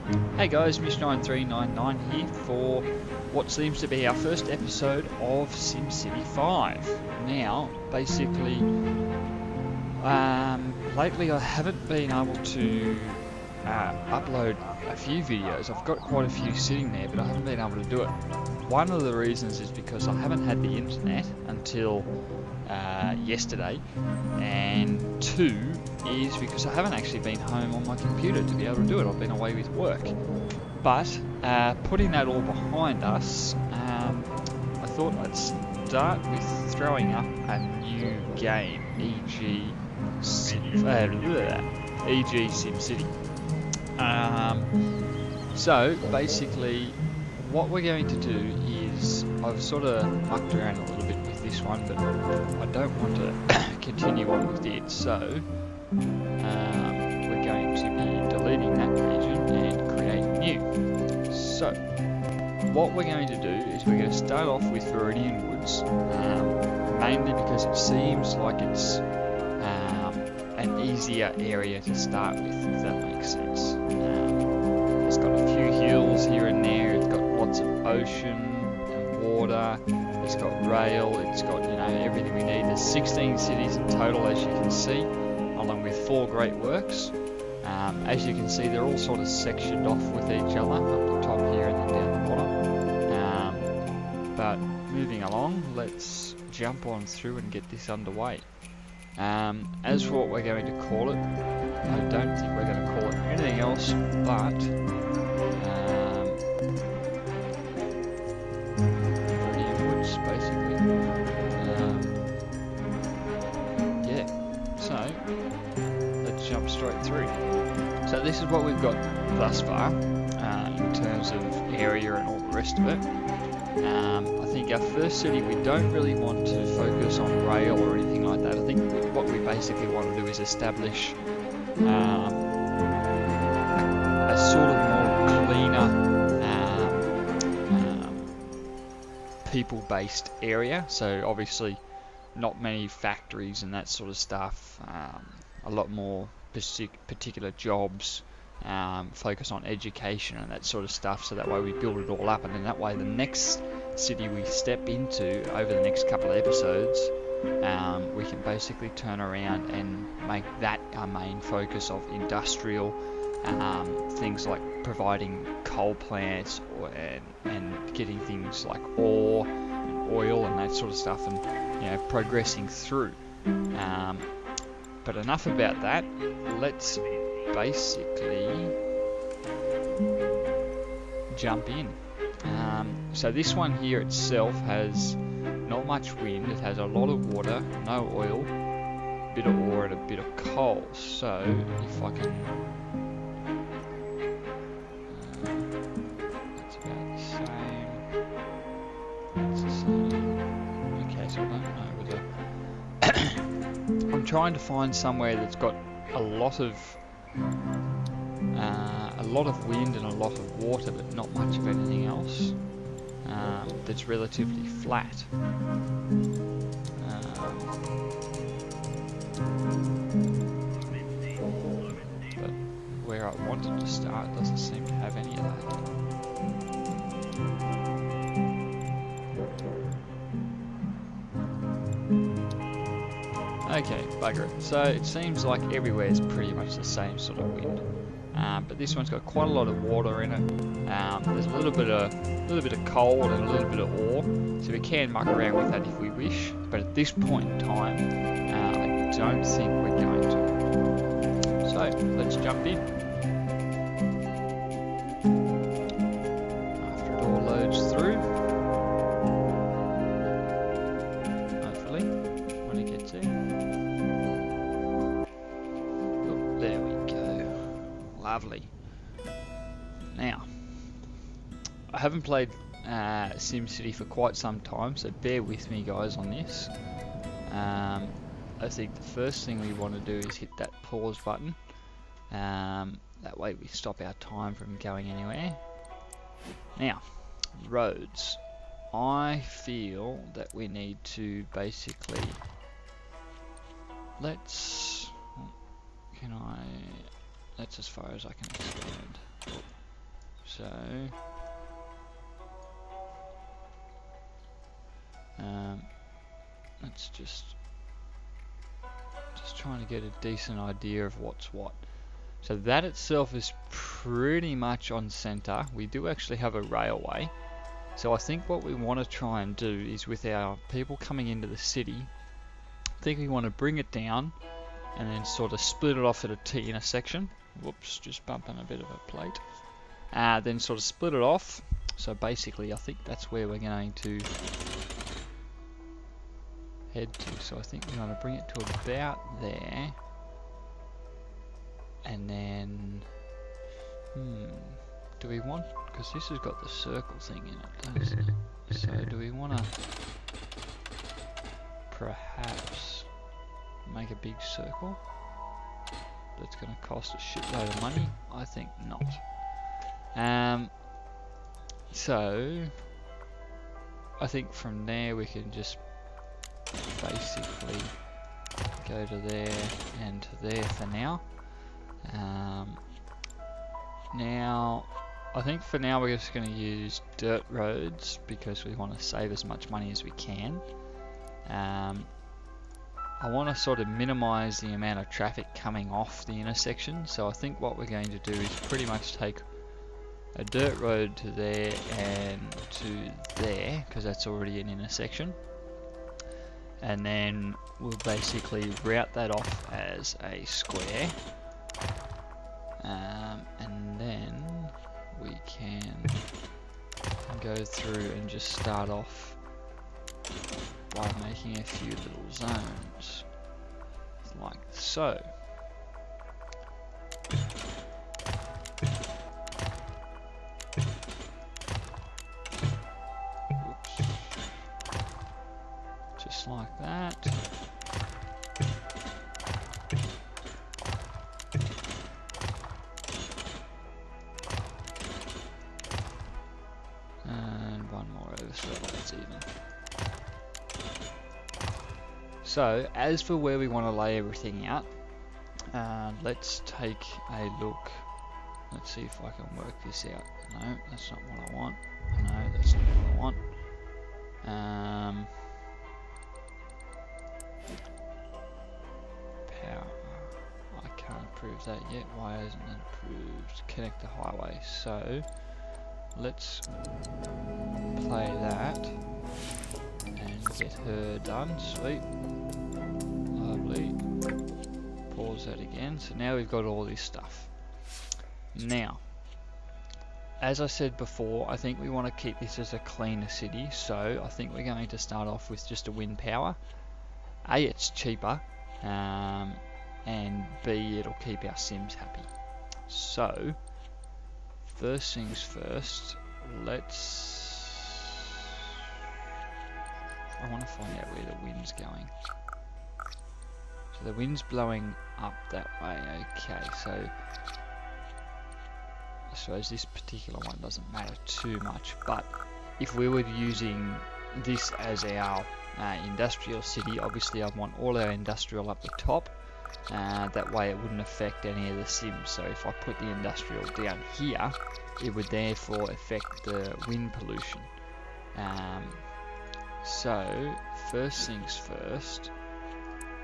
Hey guys, Mish9399 here for what seems to be our first episode of SimCity 5. Now, basically, lately I haven't been able to upload a few videos. I've got quite a few sitting there, but I haven't been able to do it. One of the reasons is because I haven't had the internet until yesterday, and two is because I haven't actually been home on my computer to be able to do it. I've been away with work. But putting that all behind us, I thought I'd start with throwing up a new game, e.g. SimCity. So basically what we're going to do is, I've sort of mucked around a little bit with this one, but I don't want to continue on with it, so we're going to be deleting that region and creating new. So what we're going to do is we're going to start off with Viridian Woods, mainly because it seems like it's an easier area to start with, if that makes sense. It's got a few hills here and there, it's got lots of ocean and water, it's got rail, it's got, you know, everything we need. There's 16 cities in total, as you can see, along with 4 great works. As you can see, they're all sort of sectioned off with each other, up the top here and then down the bottom. But moving along, let's jump on through and get this underway. As for what we're going to call it, I don't think we're going to call it anything else but Viridian Woods, basically. Yeah, so let's jump straight through. So this is what we've got thus far, in terms of area and all the rest of it. I think our first city, we don't really want to focus on rail or anything like that. I think what we basically want to do is establish a sort of more cleaner, people-based area. So obviously not many factories and that sort of stuff, a lot more particular jobs, focus on education and that sort of stuff, so that way we build it all up, and then that way the next city we step into over the next couple of episodes, we can basically turn around and make that our main focus of industrial things like providing coal plants and getting things like ore and oil and that sort of stuff, and progressing through. But enough about that. Let's basically jump in. So this one here itself has not much wind, it has a lot of water, no oil, a bit of ore and a bit of coal. So if I can, that's about the same. That's the same. Okay, so I don't know whether I'm trying to find somewhere that's got a lot of wind and a lot of water, but not much of anything else. That's relatively flat. But where I wanted to start doesn't seem to have any of that. Okay, bugger it. So it seems like everywhere is pretty much the same sort of wind. But this one's got quite a lot of water in it. There's a little bit of coal and a little bit of ore, so we can muck around with that if we wish. But at this point in time, I don't think we're going to. So let's jump in. After it all loads through, hopefully, when it gets there. Oh, there we go. Lovely. Now, I haven't played SimCity for quite some time, so bear with me guys on this. I think the first thing we want to do is hit that pause button. That way we stop our time from going anywhere. Now, roads. I feel that we need to basically, that's as far as I can expand. So let's just trying to get a decent idea of what's what. So that itself is pretty much on center. We do actually have a railway. So I think what we want to try and do is, with our people coming into the city, I think we want to bring it down and then sort of split it off at a T intersection. Whoops, just bumping a bit of a plate. Then sort of split it off. So basically I think that's where we're going to head to. So I think we're going to bring it to about there. And then, do we want, because this has got the circle thing in it, doesn't it? So do we want to perhaps make a big circle that's going to cost a shitload of money? I think not. So I think from there we can just basically go to there and to there for now. Now I think for now we're just going to use dirt roads because we want to save as much money as we can. I want to sort of minimize the amount of traffic coming off the intersection, so I think what we're going to do is pretty much take a dirt road to there and to there, because that's already an intersection, and then we'll basically route that off as a square, and then we can go through and just start off by making a few little zones like so. Oops. Just like that. And one more over so that's even. So, as for where we want to lay everything out, let's take a look. Let's see if I can work this out. No, that's not what I want. No, that's not what I want. Power. I can't prove that yet. Why hasn't it proved? Connect the highway. So, let's play that and get her done. Sweet. Lovely. Pause that again. So now we've got all this stuff. Now, as I said before, I think we want to keep this as a cleaner city, so I think we're going to start off with just a wind power. A, it's cheaper, and B, it'll keep our Sims happy. So, first things first, I want to find out where the wind's going. So the wind's blowing up that way, okay, so I suppose this particular one doesn't matter too much, but if we were using this as our industrial city, obviously I'd want all our industrial up the top, that way it wouldn't affect any of the Sims. So if I put the industrial down here, it would therefore affect the wind pollution. So first things first,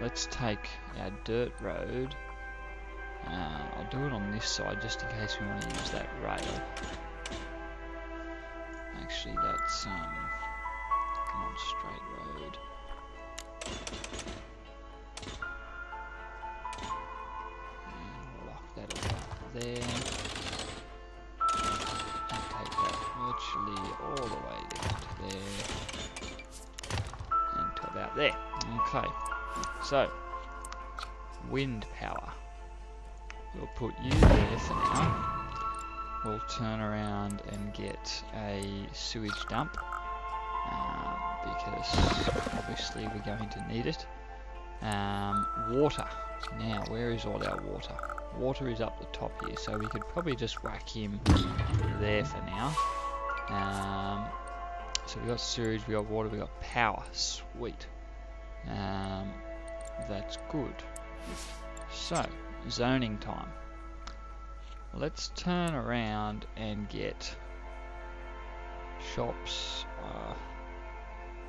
let's take our dirt road. I'll do it on this side just in case we want to use that rail. Actually, that's come on, straight road. And lock that up there. And take that virtually all the way down to there. And to about there. Okay. So, wind power. We'll put you there for now. We'll turn around and get a sewage dump because obviously we're going to need it. Water. Now, where is all our water? Water is up the top here, so we could probably just whack him there for now. So we got sewage, we got water, we got power. Sweet. That's good. So, zoning time. let's turn around and get shops.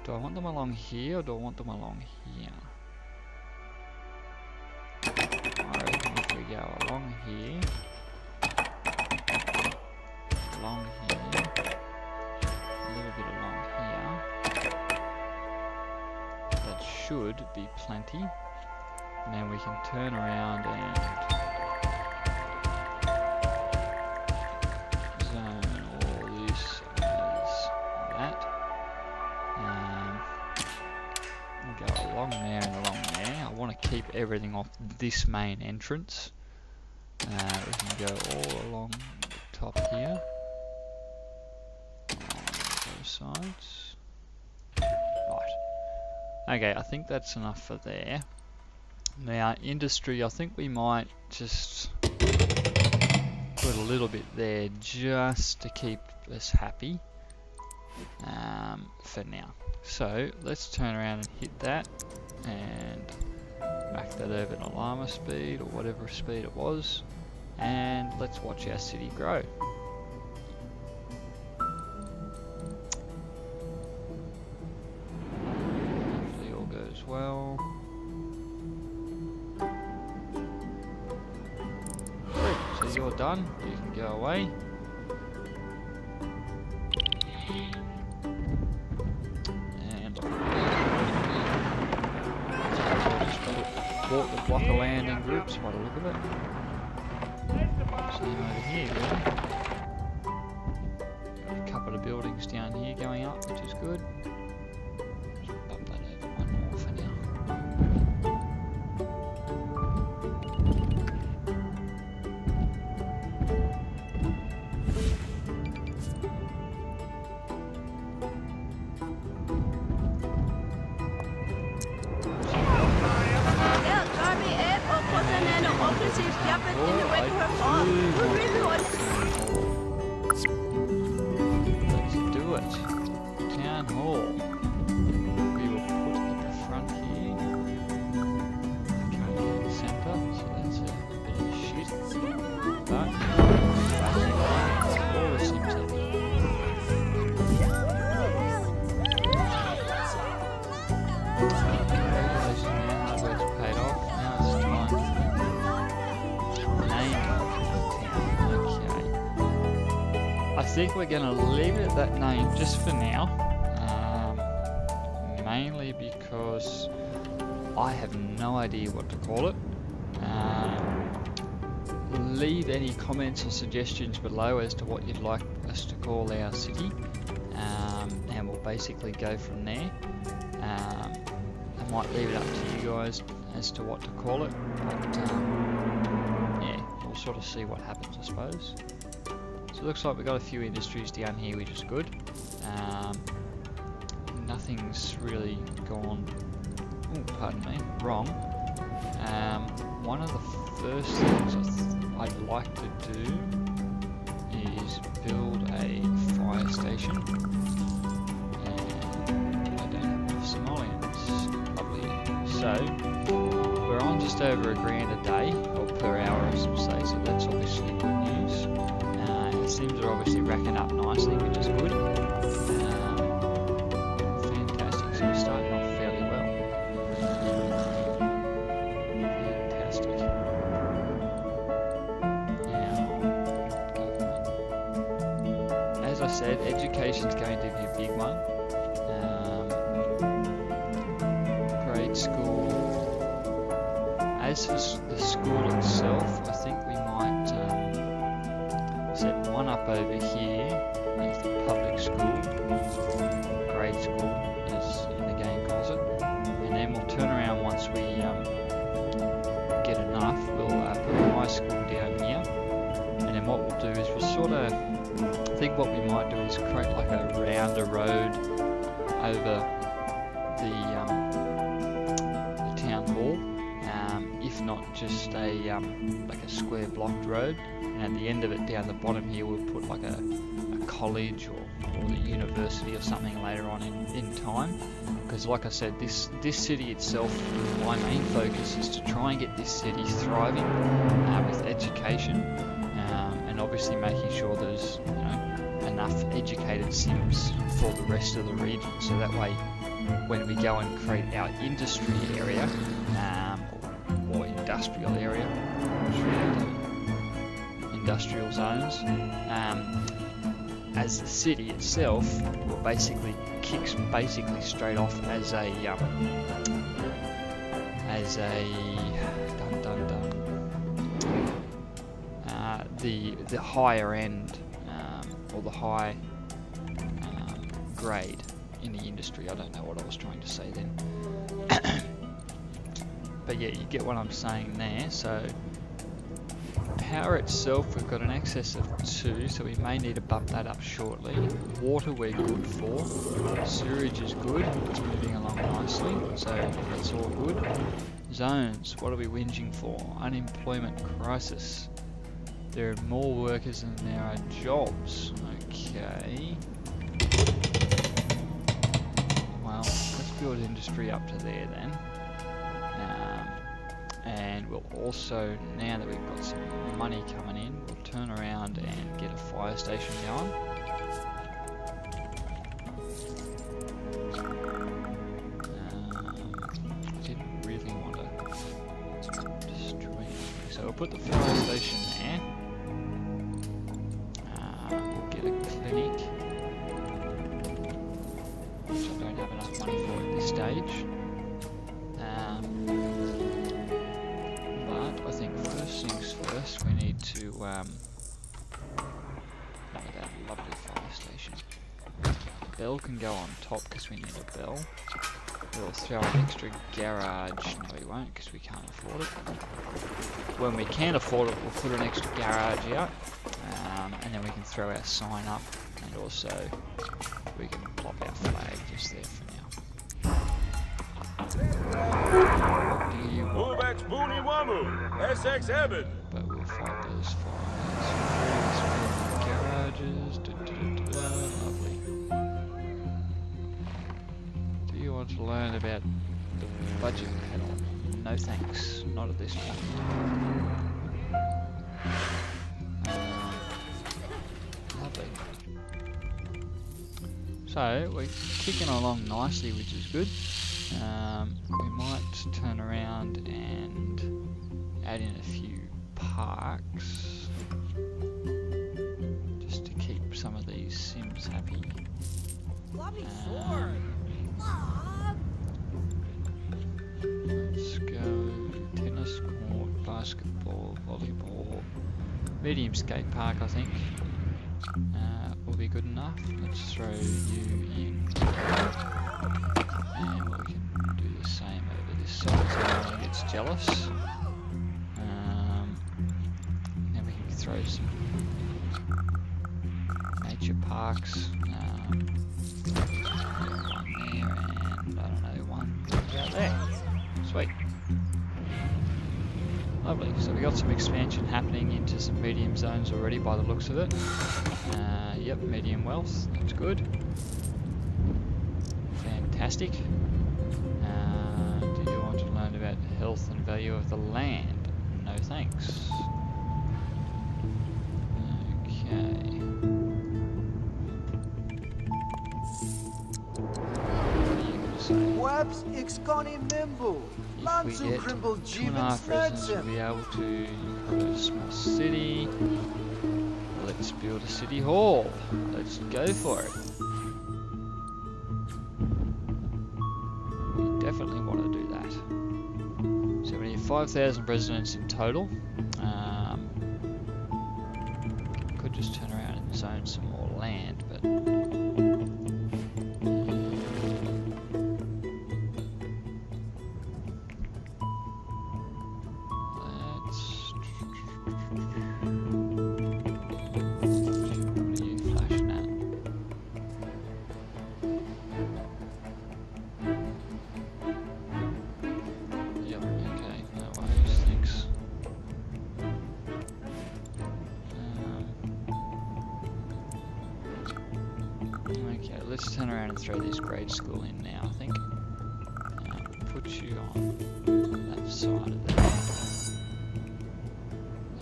Do I want them along here or do I want them along here? I reckon if we go along here, a little bit along here, that should be plenty. And then we can turn around and zone all this as that. We'll go along there and along there. I want to keep everything off this main entrance. We can go all along the top here. On both sides. Right. Okay, I think that's enough for there. Now, industry, I think we might just put a little bit there just to keep us happy for now. So, let's turn around and hit that and back that over to llama speed or whatever speed it was, and let's watch our city grow. Hopefully all goes well. So you're done, you can go away. And bought the block of land in groups by the look of it. Same over here, really. Got a couple of buildings down here going up, which is good. Just bump that over one more for now. Let's do it. Town Hall. We will put it at the front here. Try and get the centre, so that's a bit of shit. But all the SimCity. Congratulations, man. Hard work's paid off. Now it's time to name the town. Okay. I think we're going to leave it at that name just for now. Mainly because I have no idea what to call it. Leave any comments or suggestions below as to what you'd like us to call our city, and we'll basically go from there. I might leave it up to you guys as to what to call it, but yeah, we'll sort of see what happens, I suppose. So it looks like we've got a few industries down here, which is good. Nothing's really gone, pardon me, wrong. One of the first things I'd like to do is build a fire station. And I don't have enough simoleons, lovely. So we're on just over $1,000 a day, or per hour I should say, so that's obviously good news. It seems they're obviously racking up nicely, which is good. Fantastic, so we're starting off fairly well. Fantastic. Now, as I said, education's going to be a big one. Grade school. As for the school itself, I think we might set one up over here as the public school, grade school as in the game calls it, and then we'll turn around once we get enough, we'll put a high school down here, and then what we'll do is we'll sort of, I think what we might do is create like a rounder road over the town hall, if not just a like a square blocked road, and at the end of it down the bottom here we'll put like a college or the university or something later on in time, because like I said, this city itself, my main focus is to try and get this city thriving with education, obviously making sure there's, you know, enough educated Sims for the rest of the region, so that way when we go and create our industry area, or industrial area, industrial zones, as the city itself will basically kicks straight off as a the higher end, or the high grade in the industry. I don't know what I was trying to say then. But yeah, you get what I'm saying there. So power itself, we've got an excess of 2, so we may need to bump that up shortly. Water we're good for. Sewerage is good, it's moving along nicely, so that's all good. Zones, what are we whinging for? Unemployment crisis. There are more workers than there are jobs. Okay. Well, let's build industry up to there then. And we'll also, now that we've got some money coming in, we'll turn around and get a fire station going. I didn't really want to destroy anything, so we'll put the fire station there. We'll get a clinic, which I don't have enough money for at this stage. But I think first things first, we need to have that lovely fire station. Bell can go on top because we need a bell. We'll throw an extra garage. No, we won't because we can't afford it. When we can afford it, we'll put an extra garage out, and then we can throw our sign up, and also we can plop our flag just there for now. What do you want? SX Heaven. But we'll fight those fires. Garages. Lovely. Do you want to learn about the budget add-on? No thanks. Not at this point. Lovely. So we're kicking along nicely, which is good. We might turn around and add in a few parks just to keep some of these Sims happy. Let's go tennis court, basketball, volleyball, medium skate park, I think will be good enough. Let's throw you in, and we can do the same over this side so no one gets jealous. Then we can throw some nature parks. One there, and I don't know, one about there. Sweet. Lovely. So we got some expansion happening into some medium zones already by the looks of it. Yep, medium wealth. That's good. Fantastic. Do you want to learn about health and value of the land? No thanks. Okay. What are you going to say? Webs exconi nimble. If we get 2.5 residents, we'll be able to have a small city. Let's build a city hall. Let's go for it. We definitely want to do that. So we need 5,000 residents in total. Could just turn around and zone some more land, but let's turn around and throw this grade school in now, I think. Put you on that side of that.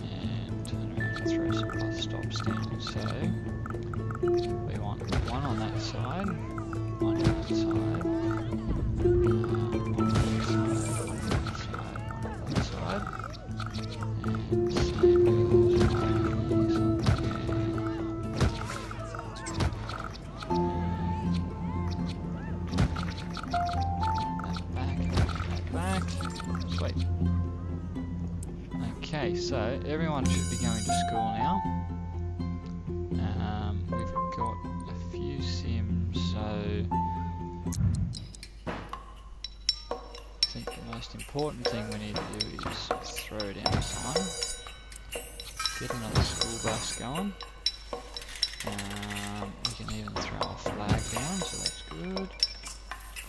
And turn around and throw some bus stops down. So we want one on that side, one on that side, one on that side, one on that side, one on that side, and same goes on here somewhere. Back. Sweet. Okay, so everyone should be going to school now. We've got a few sims, so I think the most important thing we need to do is throw down a sign. Get another school bus going. We can even throw a flag down, so that's good.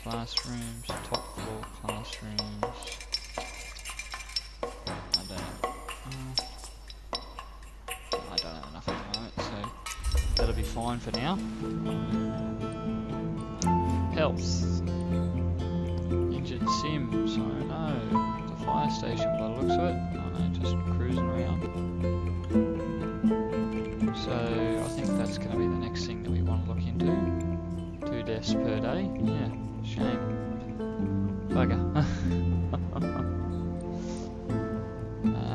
Classrooms, top floor classrooms. I don't have enough at the moment, so that'll be fine for now. Health. Injured sims. Oh no. The fire station by the looks of it. Oh no, just cruising around. So I think that's going to be the next thing that we want to look into. 2 deaths per day. Yeah, shame. Bugger.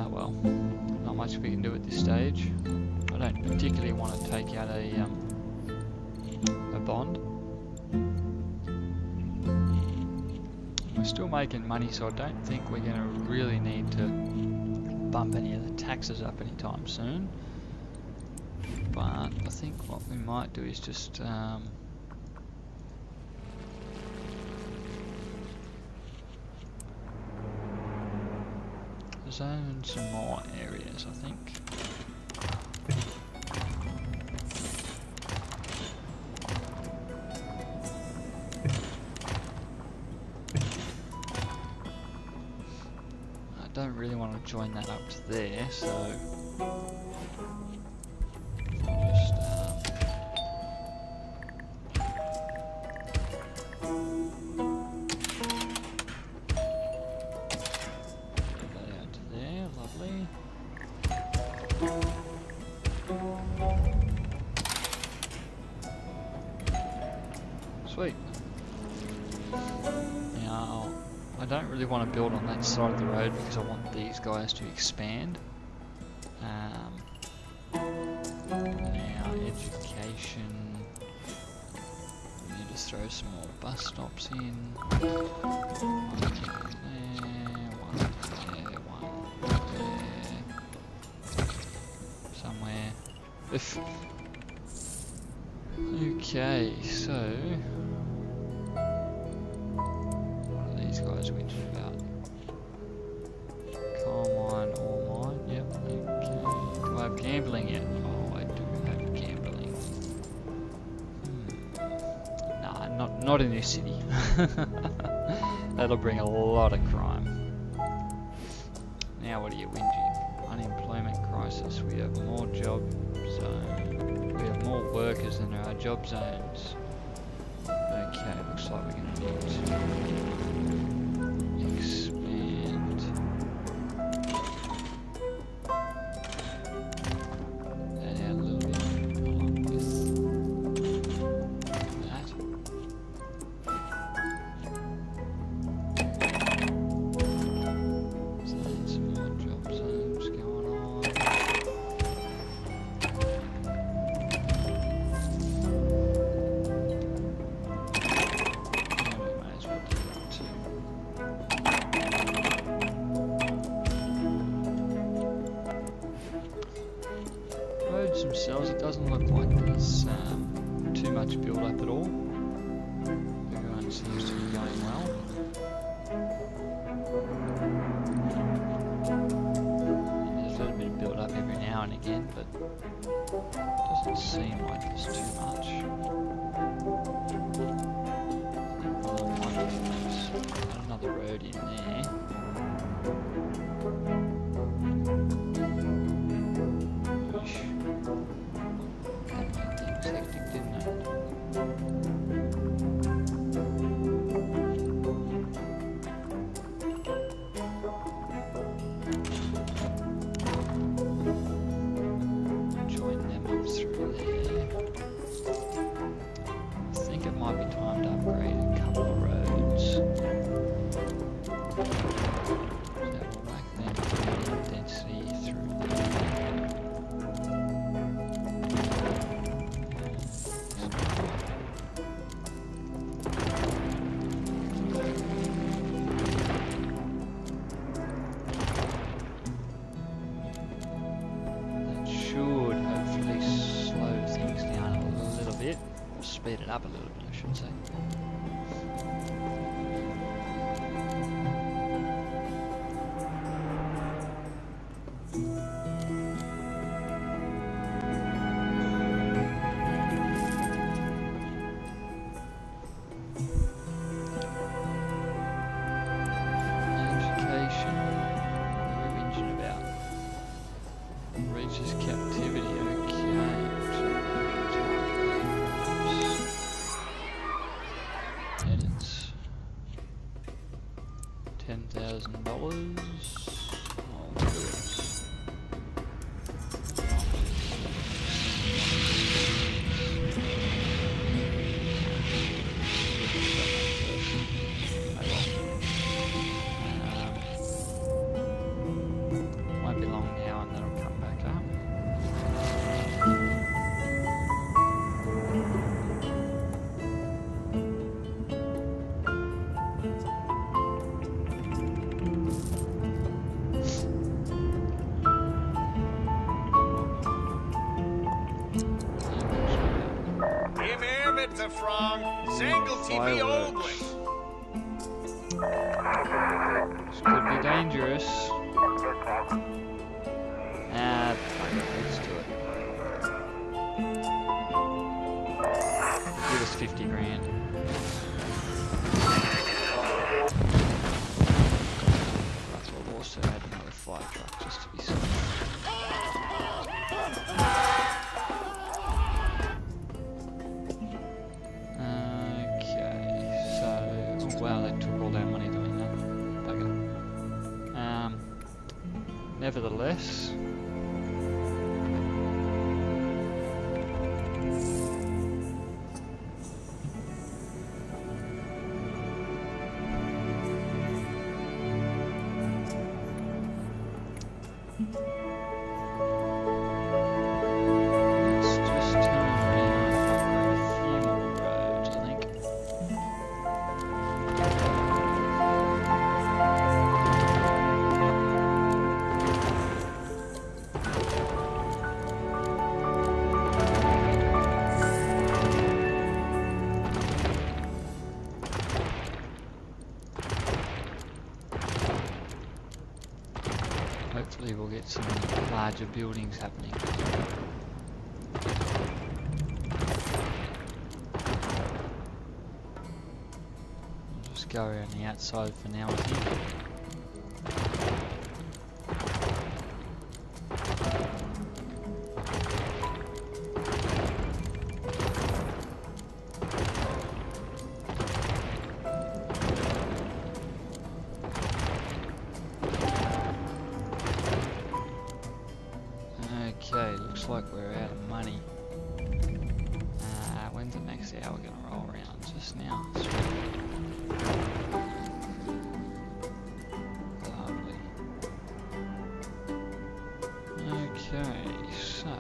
Well, not much we can do at this stage. I don't particularly want to take out a bond. We're still making money, so I don't think we're going to really need to bump any of the taxes up anytime soon. But I think what we might do is just zone some more areas, I think. I don't really want to join that up to there, so I'll just sweet. Now, I don't really want to build on that side of the road because I want these guys to expand. Now, education. We need to throw some more bus stops in. One there, one there, one there. Somewhere. Okay, so what are these guys whinging about? Coal mine, ore mine, yep, okay. Do I have gambling yet? Oh, I do have gambling. Nah, not in this city. That'll bring a lot of crime. Now what are you whinging? Unemployment crisis, we have more jobs. We have more workers than there are job zones. Okay, looks like we're going to need to expand that out a little bit along with that. So there's some more job zones going on. Roads themselves, it doesn't look like there's too much build up at all. Everyone seems to be going well. And there's a little bit of build up every now and again, but it doesn't seem like there's too much. Got another road in there. speed it up a little bit, I should say. Education. What are we whinging about? Reaches captivity. Okay. Edits. $10,000. I'll do it. Won't be long now and that'll come back up. From Zangle TV Oldley. This could be dangerous. Ah, let's do it. Give us 50 grand. But we'll also add another fire truck just to be safe. Wow, they took all our money doing that. Bugger. Nevertheless, let's just turn around and upgrade a few more roads, I think. Hopefully we'll get some larger buildings happening. I'll just go around the outside for now, I think. Okay, looks like we're out of money. When's the next hour gonna roll around? Just now. Lovely. Okay, so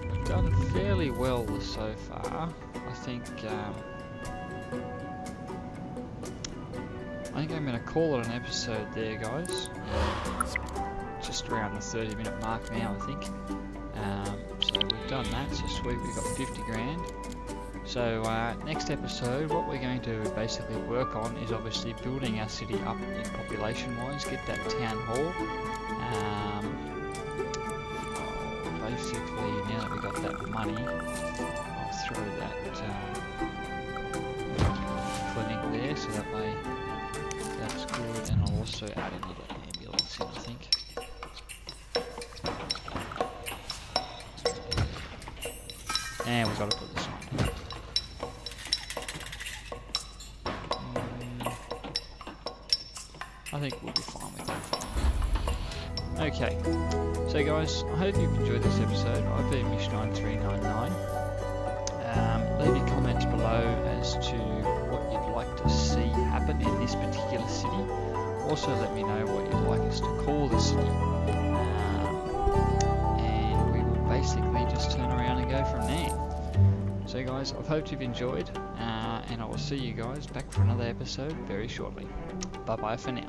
we've done fairly well so far. I think I'm gonna call it an episode there, guys. Just around the 30-minute mark now, I think. So we've done that, so sweet, we've got 50 grand. So next episode, what we're going to basically work on is obviously building our city up in population-wise, get that town hall. Basically, now that we've got that money, I'll throw that clinic there, so that way that's good, and I'll also add another ambulance in, I think. And we've got to put this on. I think we'll be fine with that. Okay, so guys, I hope you've enjoyed this episode. I've been Mish9399. Leave your comments below as to what you'd like to see happen in this particular city. Also let me know what you'd like us to call the city. And we will basically just turn around and go from there. So guys, I've hoped you've enjoyed, and I will see you guys back for another episode very shortly. Bye bye for now.